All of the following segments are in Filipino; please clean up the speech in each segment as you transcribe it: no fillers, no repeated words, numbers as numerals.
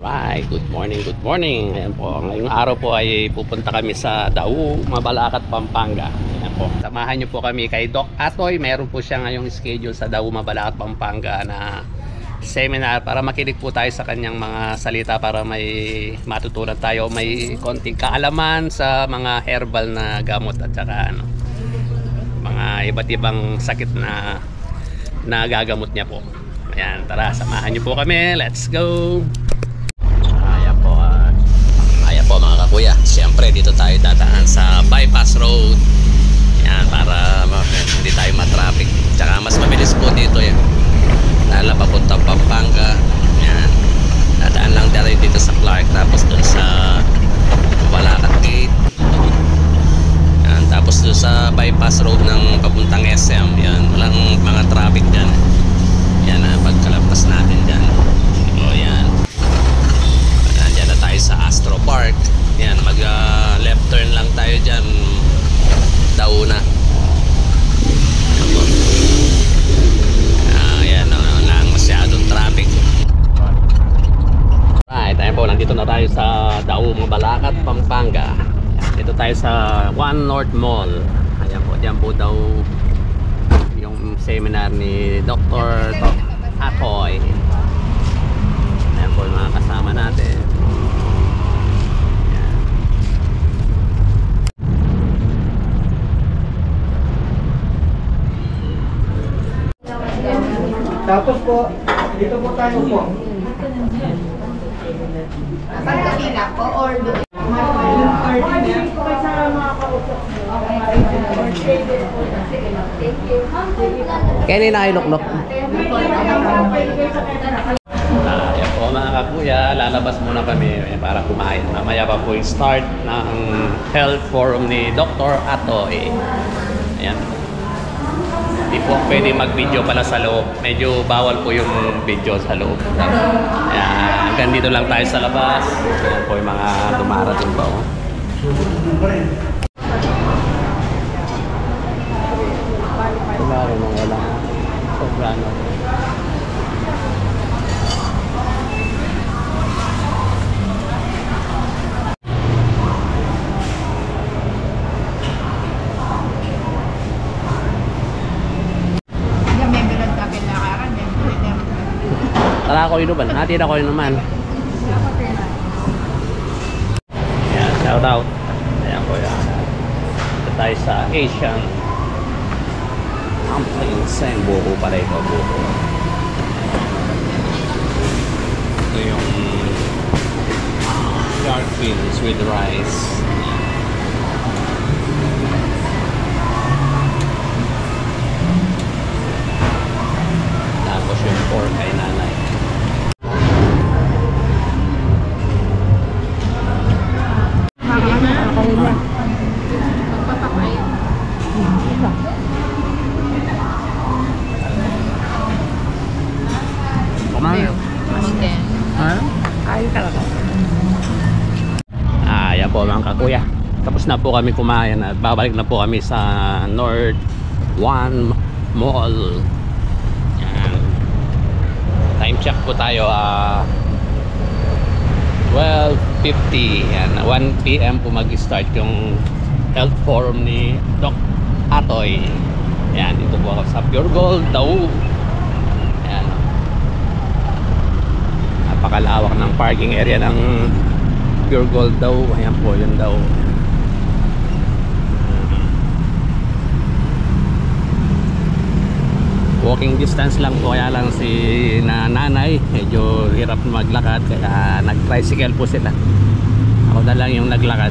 Right, good morning, good morning. Ayan po, ngayong araw po ay pupunta kami sa Dao, Mabalacat, Pampanga. Ayan po, samahan niyo po kami kay Doc Atoy. Meron po siya ngayong schedule sa Dao, Mabalacat, Pampanga na seminar para makinig po tayo sa kanyang mga salita para may matutunan tayo, may konting kaalaman sa mga herbal na gamot at saka mga iba't ibang sakit na gagamot niya po. Ayan, tara, samahan niyo po kami. Let's go! Mga kakuya, siyempre dito tayo dadaan sa bypass road. Yan, para hindi tayo matraffic. Tsaka mas mabilis po dito yan. Dahil papuntang Pampanga. Yan, dadaan lang dito sa Clark, tapos dun sa Mabalacat Gate. Yan, tapos dun sa bypass road ng papuntang SM. Yan, walang mga traffic dyan. Yan, pagkalabas natin dyan. O yan, nandiyan na tayo sa Astro Park. Yan, mag left turn lang tayo dyan, Dao na. Yan, walang masyadong traffic. Right, tayo po, nandito na tayo sa Dao, Mabalacat, Pampanga. Dito tayo sa One North Mall. Ayan po, dyan po daw yung seminar ni Dr. Atoy. Ayan po yung mga kasama natin. Tapos po, dito po tayo po. Pagkakila po or doon? Kaya na iloklok. Yan po mga kakuya, lalabas muna kami para kumain. Mamaya pa po yung start ng health forum ni Dr. Atoy. Ayan. Hindi po pwede mag-video pala sa loob. Medyo bawal po yung video sa loob. Ayan, hanggang dito lang tayo sa labas. Ayan po yung mga dumarating pa. Wala. Sobrang tara ako inuman, natin ako inuman. Ayan, shout out. Ayan po yan. Ito tayo sa Asian Something buko pala ito, buko. Ito yung shark fins with rice. Tapos yung pork kay nanay. Ayan po mga kakuya, tapos na po kami kumain at babalik na po kami sa North One Mall. Yan. Time check po tayo, 12:50. Yan, 1 PM po mag-start yung health forum ni Doc Atoy. Yan, dito po ako sa Pure Gold Dao. Yan, napakalawak ng parking area ng Pure Gold daw. Ayan po yun daw. Walking distance lang po, kaya lang si nanay medyo hirap maglakad kaya nag-tricycle po sila. Ako na lang yung naglakad.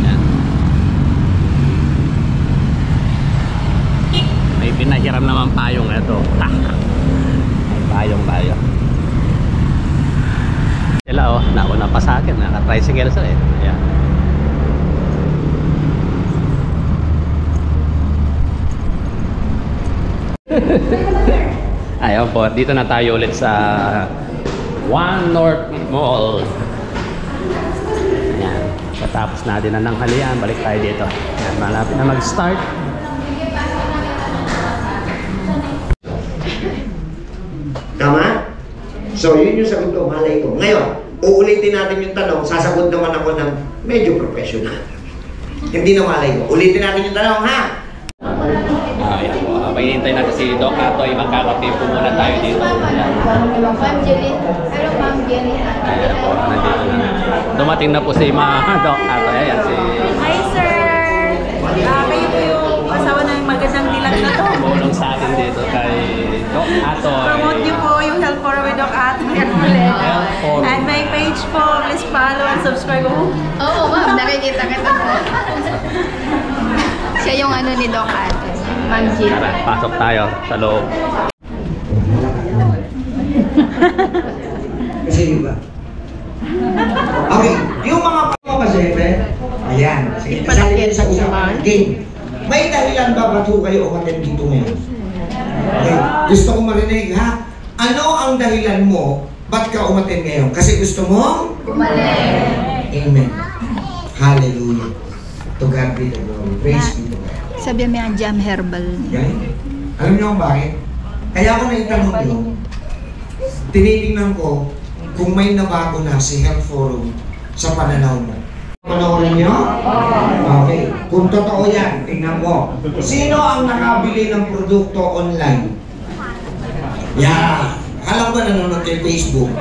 Ayan. May pinahiram naman payong ito. Payong tayo. Sila nauna pa sa akin, naka-tricycle sila eh. Ayan. Ayun po, dito na tayo ulit sa One North Mall. Ayan. Katapos natin na nanghalian, balik tayo dito. Ayan, malapit na mag-start. Tama? So, yun yung sagot ko, malay ko. Ngayon, uulitin natin yung tanong, sasagot naman ako ng medyo professional. Hindi na malay ko. Ulitin natin yung tanong, ha? Ayan po. Hinihintay natin si Doc Atoy. Magkakape po muna tayo dito. Ma'am Julie. Hello, Ma'am Jenny. Ayan po. Nandito na. Dumating na po si Doc Atoy. Ayan si... Hi, sir! Kayo po yung asawa ng magandang dilag na to. Tumulong sa atin dito kay Doc Atoy. Promote niyo po yung Health Forum with Doc Atoy. And my page po, please follow and subscribe po. Oo, ma'am. Nakikita kita po. Siya yung ano ni Doc Ate. Ma'am Jenny. Tara, pasok tayo sa loob. Kasi diba? Okay, yung mga kasi, ayan. Sige, kasali kayo sa usapan. Game. May dahilan ba ba't kayo umaten dito ngayon? Okay, gusto ko marinig, ha? Ano ang dahilan mo ba't ka umaten ngayon? Kasi gusto mo? Bumalik. Amen. Hallelujah. To God be the glory. Praise be to God. Sabi mo yung jam herbal. Yan. Alam niyo kung bakit? Kaya ako naitanong niyo, tinitingnan ko kung may nabago na si Health Forum sa pananaw mo. Panoorin niyo? Okay. Kung totoo yan, tingnan mo. Sino ang nakabili ng produkto online? Yeah. Alam ba nanonood kay Facebook?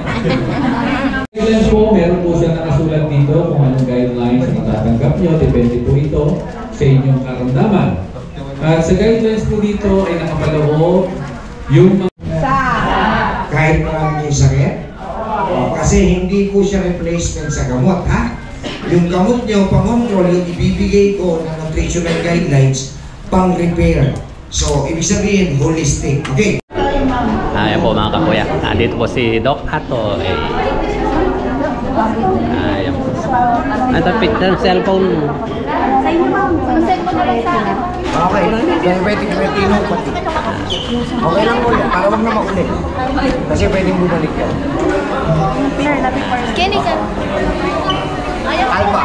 Guidelines po, meron po siya nakasulat dito kung anong guidelines na matatanggap nyo. Depende po ito sa inyong karamdaman. At sa guidelines po dito ay nakapaloob yung mga... Kahit marami yung sakit? Kasi hindi po siya replacement sa gamot, ha? Yung gamot nyo, pang-control, yung ibibigay ko na nutritional guidelines, pang-repair. So, ibig sabihin, holistic. Okay? Ayan po mga kakuya. Nandito po si Doc Atoy. Ayan po. Ang tapit ng cellphone. Okay. Diabetic retinopathy. Okay lang po yan. Para wag na maulit. Kasi pwedeng bumalik yan. Kenny ka. Alpha.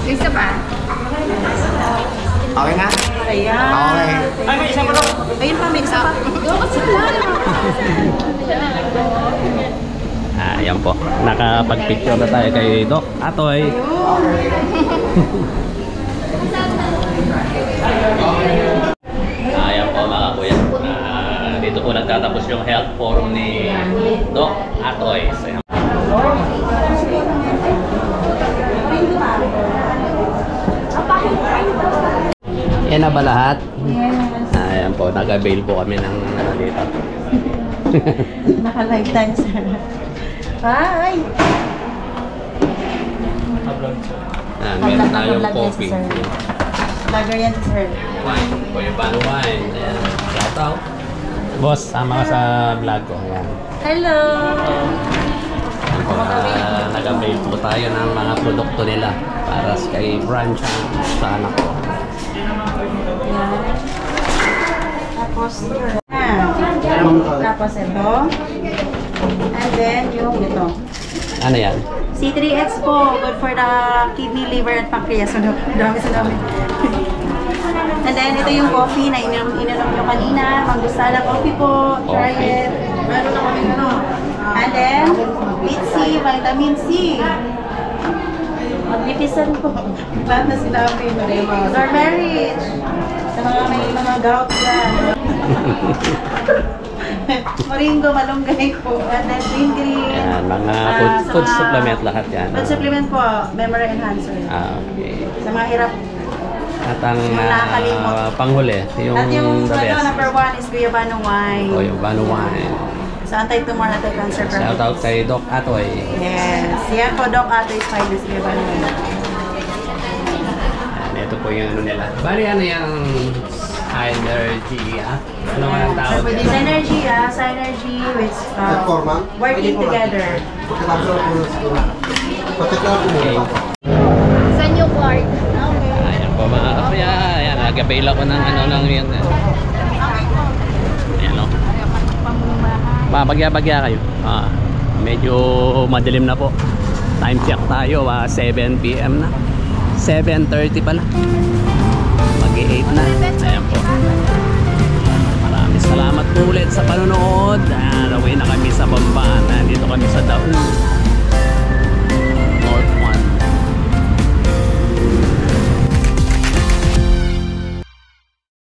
Isa pa. Okay na? Ayan. Okay. Ay, may isa pa daw. Ayun pa, may isa pa. Ayan po. Nakapag-picture na tayo kay Doc Atoy. Ayan po mga kuya. Dito po nagtatapos yung health forum ni Doc Atoy. So, ayan. Yan na ba lahat? Ayan po, nag-avail po kami ng ano dito. Naka-lifetime, sir. Hi! Meron tayong coffee. Vlogger yan, sir. Wine. Po yung bano wine. Ayan. Shout out. Boss, sama ka sa vlog ko. Ayan. Hello! Nag-avail po tayo ng mga produkto nila para kay branch sa anak ko. Tapos, tapos ito. And then, yung ito. Ano yan? C3X po, good for the kidney, liver, and pancreas. So, dami sa dami. And then, ito yung coffee na ininom nyo kanina. Manggusala coffee po. Try Okay. it. Meron na kami ano. And then, vitamin C. Magnifisan po. Lahat na sinabi. Turmeric. Sa mga may mga gout yan. Moringo, malunggay po. And then, green. Ayan, mga Sa food mga- supplement lahat yan. Food supplement po, memory enhancer. Okay. Sa mga hirap. At ang Yung nakakalimot. panghuli, yung At yung the best. number 1 is Guyabano wine. O yung bano wine. Sa anti-tumor, anti-cancer. Shout out kay Doc Atoy. Yes. Yan po, Doc Atoy's Finest Guyabano wine. Ayan, ito po yung ano nila. Bali ano yung Synergy, ah? Ano nga ang tawag? Synergy, Synergy with working together. Okay. Sa New Clark. Ayan po mga kapya. Ayan, nag-avail ako ng ano ng yan. Ayan o. Babagya-bagya kayo. Medyo madilim na po. Time check tayo, 7 PM na. 7:30 pala. Mag-8 na. Ayan po. Maraming Salamat po ulit sa panonood.